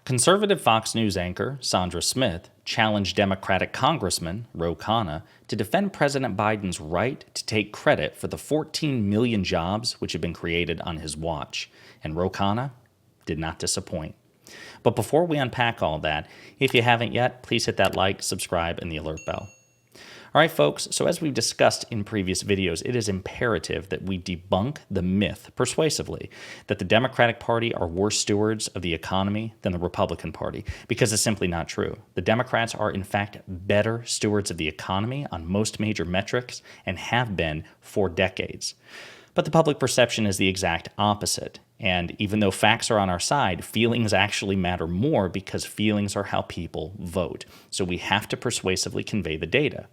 Conservative Fox News anchor Sandra Smith challenged Democratic Congressman Ro Khanna to defend President Biden's right to take credit for the 14 million jobs which have been created on his watch. And Ro Khanna did not disappoint. But before we unpack all that, if you haven't yet, please hit that like, subscribe, and the alert bell. All right, folks, so as we've discussed in previous videos, it is imperative that we debunk the myth persuasively that the Democratic Party are worse stewards of the economy than the Republican Party, because it's simply not true. The Democrats are, in fact, better stewards of the economy on most major metrics and have been for decades. But the public perception is the exact opposite. And even though facts are on our side, feelings actually matter more because feelings are how people vote. So we have to persuasively convey the data.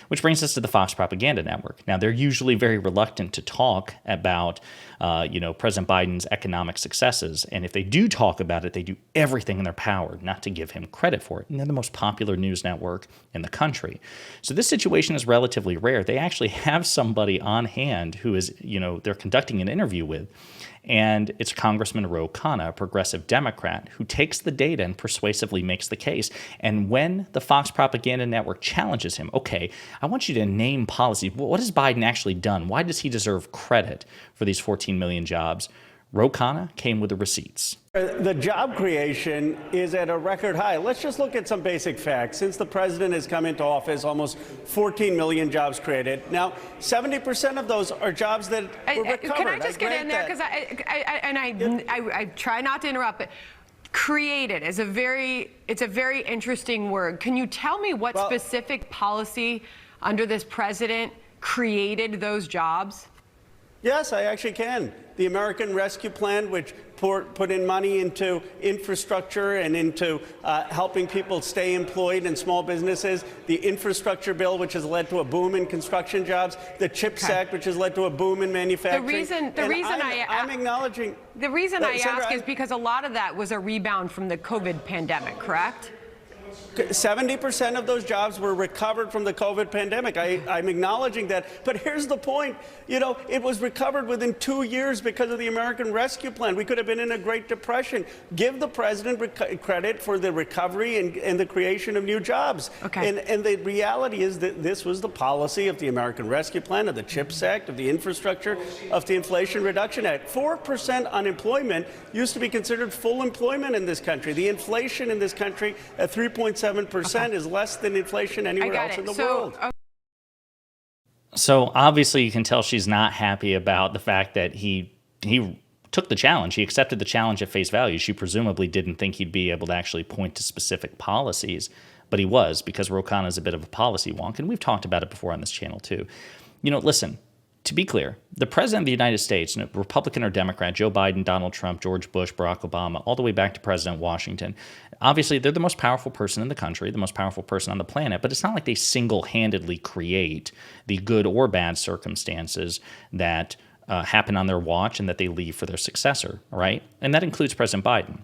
Which brings us to the Fox Propaganda Network. Now, they're usually very reluctant to talk about, President Biden's economic successes. And if they do talk about it, they do everything in their power not to give him credit for it. And they're the most popular news network in the country. So this situation is relatively rare. They actually have somebody on hand who is, they're conducting an interview with. And it's Congressman Ro Khanna, a progressive Democrat, who takes the data and persuasively makes the case. And when the Fox Propaganda Network challenges him, okay, I want you to name policy. What has Biden actually done? Why does he deserve credit for these 14 million jobs? Ro Khanna came with the receipts. The job creation is at a record high. Let's just look at some basic facts. Since the president has come into office, almost 14 million jobs created. Now, 70% of those are jobs that were recovered. Can I just get in there? Because I try not to interrupt, but created is a very interesting word. Can you tell me what specific policy under this president created those jobs? Yes, I actually can. The American Rescue Plan, which put in money into infrastructure and into helping people stay employed in small businesses. The infrastructure bill, which has led to a boom in construction jobs. The CHIPS Act, which has led to a boom in manufacturing. The reason I ask is because a lot of that was a rebound from the COVID pandemic, correct? 70% of those jobs were recovered from the COVID pandemic. I'm acknowledging that. But here's the point. It was recovered within 2 years because of the American Rescue Plan. We could have been in a Great Depression. Give the president credit for the recovery and the creation of new jobs. Okay. And the reality is that this was the policy of the American Rescue Plan, of the CHIPS Act, of the infrastructure, of the Inflation Reduction Act. 4% unemployment used to be considered full employment in this country. The inflation in this country at 3.7% is less than inflation anywhere else in the world. So obviously you can tell she's not happy about the fact that he took the challenge. He accepted the challenge at face value. She presumably didn't think he'd be able to actually point to specific policies, but he was, because Ro Khanna is a bit of a policy wonk, and we've talked about it before on this channel too. Listen, to be clear, the president of the United States, Republican or Democrat, Joe Biden, Donald Trump, George Bush, Barack Obama, all the way back to President Washington, obviously they're the most powerful person in the country, the most powerful person on the planet, but it's not like they single-handedly create the good or bad circumstances that happen on their watch and that they leave for their successor, right? And that includes President Biden.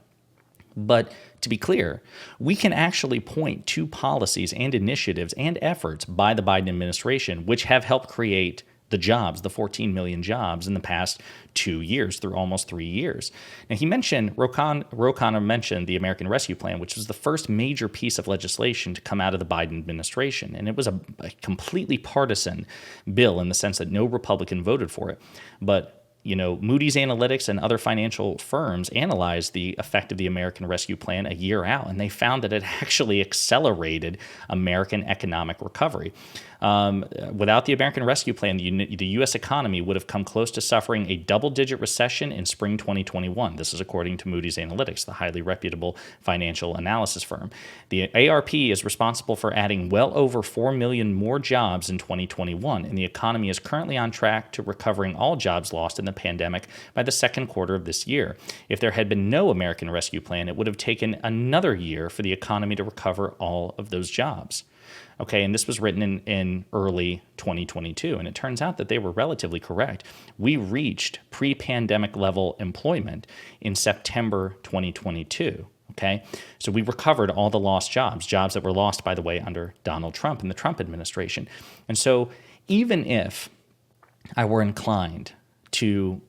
But to be clear, we can actually point to policies and initiatives and efforts by the Biden administration which have helped create the jobs, the 14 million jobs in the past 2 years, through almost 3 years. Now, Ro Khanna mentioned the American Rescue Plan, which was the first major piece of legislation to come out of the Biden administration. And it was a completely partisan bill in the sense that no Republican voted for it. But Moody's Analytics and other financial firms analyzed the effect of the American Rescue Plan a year out, and they found that it actually accelerated American economic recovery. Without the American Rescue Plan, the U.S. economy would have come close to suffering a double-digit recession in spring 2021. This is according to Moody's Analytics, the highly reputable financial analysis firm. The ARP is responsible for adding well over 4 million more jobs in 2021, and the economy is currently on track to recovering all jobs lost in the pandemic by the second quarter of this year. If there had been no American Rescue Plan, it would have taken another year for the economy to recover all of those jobs. Okay, and this was written in early 2022, and it turns out that they were relatively correct. We reached pre-pandemic level employment in September 2022. Okay, so we recovered all the lost jobs that were lost, by the way, under Donald Trump and the Trump administration. And so even if I were inclined to,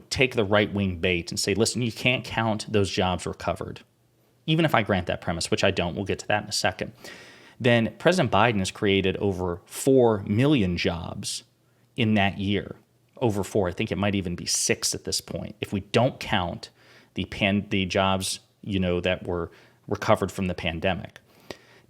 take the right-wing bait and say, listen, you can't count those jobs recovered. even if I grant that premise, which I don't, we'll get to that in a second, then President Biden has created over 4 million jobs in that year. Over 4, I think it might even be 6 at this point, if we don't count the jobs, that were recovered from the pandemic.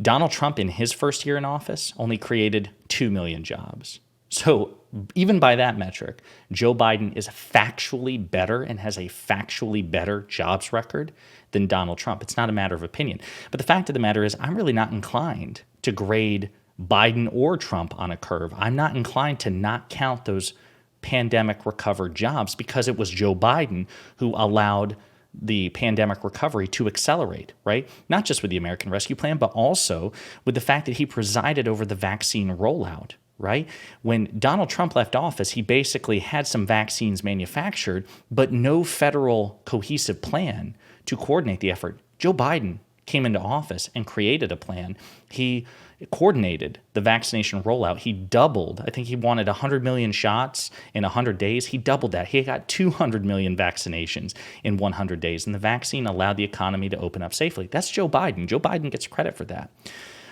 Donald Trump, in his first year in office, only created 2 million jobs. So even by that metric, Joe Biden is factually better and has a factually better jobs record than Donald Trump. It's not a matter of opinion. But the fact of the matter is, I'm really not inclined to grade Biden or Trump on a curve. I'm not inclined to not count those pandemic recovered jobs because it was Joe Biden who allowed the pandemic recovery to accelerate, right? Not just with the American Rescue Plan, but also with the fact that he presided over the vaccine rollout, right? When Donald Trump left office, he basically had some vaccines manufactured, but no federal cohesive plan to coordinate the effort. Joe Biden came into office and created a plan. He coordinated the vaccination rollout. He doubled, I think he wanted 100 million shots in 100 days. He doubled that. He got 200 million vaccinations in 100 days, and the vaccine allowed the economy to open up safely. That's Joe Biden. Joe Biden gets credit for that.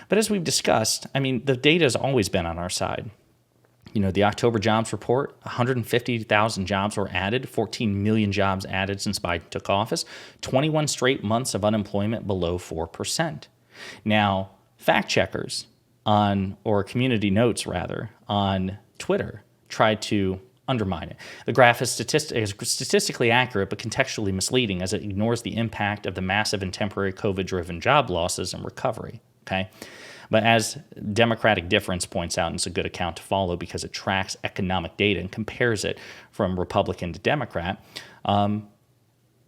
But as we've discussed, the data has always been on our side. The October jobs report, 150,000 jobs were added, 14 million jobs added since Biden took office, 21 straight months of unemployment below 4%. Now, fact checkers or community notes rather, on Twitter tried to undermine it. The graph is statistically accurate but contextually misleading as it ignores the impact of the massive and temporary COVID-driven job losses and recovery. Okay, but as Democratic Difference points out, and it's a good account to follow because it tracks economic data and compares it from Republican to Democrat.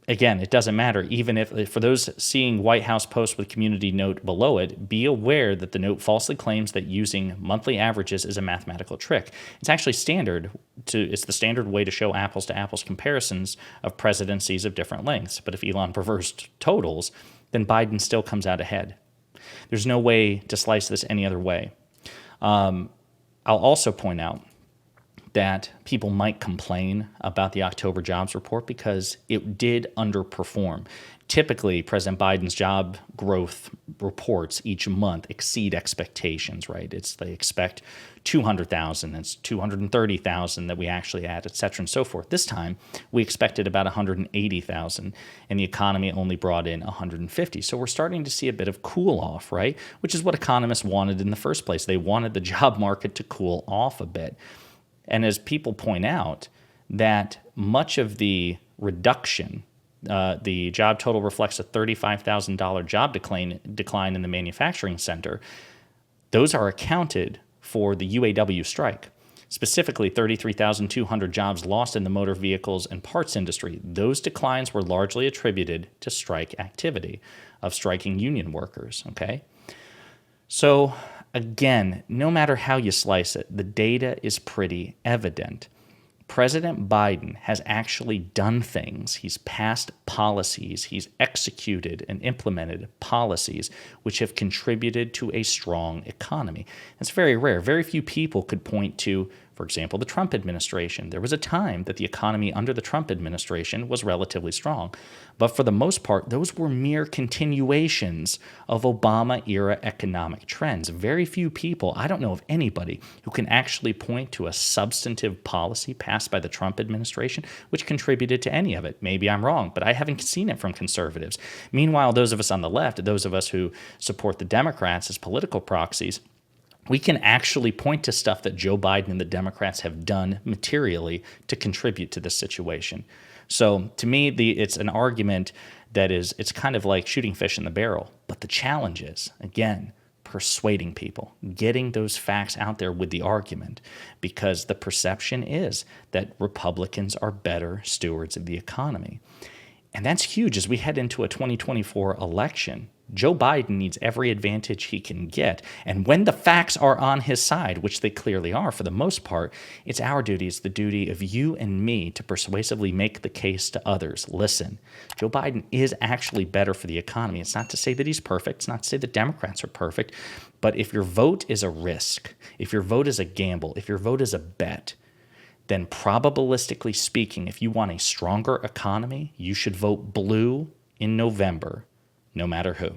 Again, it doesn't matter. Even if, for those seeing White House posts with community note below it, be aware that the note falsely claims that using monthly averages is a mathematical trick. It's actually it's the standard way to show apples to apples comparisons of presidencies of different lengths. But if Elon prefers totals, then Biden still comes out ahead. There's no way to slice this any other way. I'll also point out that people might complain about the October jobs report because it did underperform. Typically, President Biden's job growth reports each month exceed expectations, right? They expect 200,000, it's 230,000 that we actually add, et cetera, and so forth. This time, we expected about 180,000, and the economy only brought in 150. So we're starting to see a bit of cool off, right? Which is what economists wanted in the first place. They wanted the job market to cool off a bit. And as people point out, that much of the reduction, the job total reflects a $35,000 job decline in the manufacturing sector. Those are accounted for the UAW strike, specifically 33,200 jobs lost in the motor vehicles and parts industry. Those declines were largely attributed to strike activity of striking union workers, okay? So again, no matter how you slice it, the data is pretty evident. President Biden has actually done things. He's passed policies. He's executed and implemented policies which have contributed to a strong economy. It's very rare. Very few people could point to, for example, the Trump administration. There was a time that the economy under the Trump administration was relatively strong. But for the most part, those were mere continuations of Obama-era economic trends. Very few people, I don't know of anybody, who can actually point to a substantive policy passed by the Trump administration which contributed to any of it. Maybe I'm wrong, but I haven't seen it from conservatives. Meanwhile, those of us on the left, those of us who support the Democrats as political proxies, we can actually point to stuff that Joe Biden and the Democrats have done materially to contribute to this situation. So to me, it's an argument that it's kind of like shooting fish in the barrel. But the challenge is, again, persuading people, getting those facts out there with the argument, because the perception is that Republicans are better stewards of the economy. And that's huge as we head into a 2024 election. Joe Biden needs every advantage he can get. And when the facts are on his side, which they clearly are for the most part, it's our duty, it's the duty of you and me to persuasively make the case to others. Listen, Joe Biden is actually better for the economy. It's not to say that he's perfect. It's not to say the Democrats are perfect. But if your vote is a risk, if your vote is a gamble, if your vote is a bet, then probabilistically speaking, if you want a stronger economy, you should vote blue in November, no matter who.